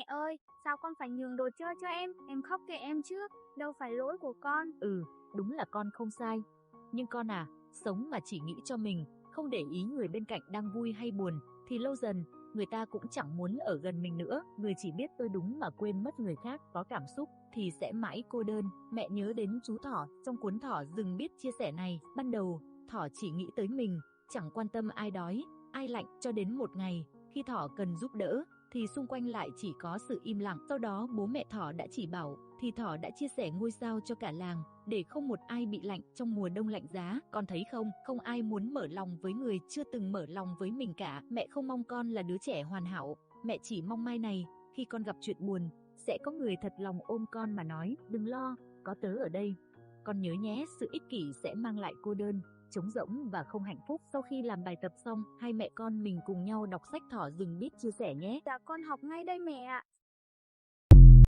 ơi, sao con phải nhường đồ chơi cho em khóc kệ em chứ, đâu phải lỗi của con. Đúng là con không sai. Nhưng con à, sống mà chỉ nghĩ cho mình, không để ý người bên cạnh đang vui hay buồn, thì lâu dần, người ta cũng chẳng muốn ở gần mình nữa. Người chỉ biết tôi đúng mà quên mất người khác có cảm xúc, thì sẽ mãi cô đơn. Mẹ nhớ đến chú thỏ trong cuốn Thỏ Rừng biết chia sẻ này. Ban đầu, thỏ chỉ nghĩ tới mình, chẳng quan tâm ai đói, ai lạnh, cho đến một ngày, khi thỏ cần giúp đỡ, thì xung quanh lại chỉ có sự im lặng. Sau đó bố mẹ thỏ đã chỉ bảo, thì thỏ đã chia sẻ ngôi sao cho cả làng, để không một ai bị lạnh trong mùa đông lạnh giá. Con thấy không, không ai muốn mở lòng với người chưa từng mở lòng với mình cả. Mẹ không mong con là đứa trẻ hoàn hảo, mẹ chỉ mong mai này, khi con gặp chuyện buồn, sẽ có người thật lòng ôm con mà nói, đừng lo, có tớ ở đây. Con nhớ nhé, sự ích kỷ sẽ mang lại cô đơn, trống rỗng và không hạnh phúc. Sau khi làm bài tập xong, hai mẹ con mình cùng nhau đọc sách Thỏ Rừng biết chia sẻ nhé. Dạ con học ngay đây mẹ ạ.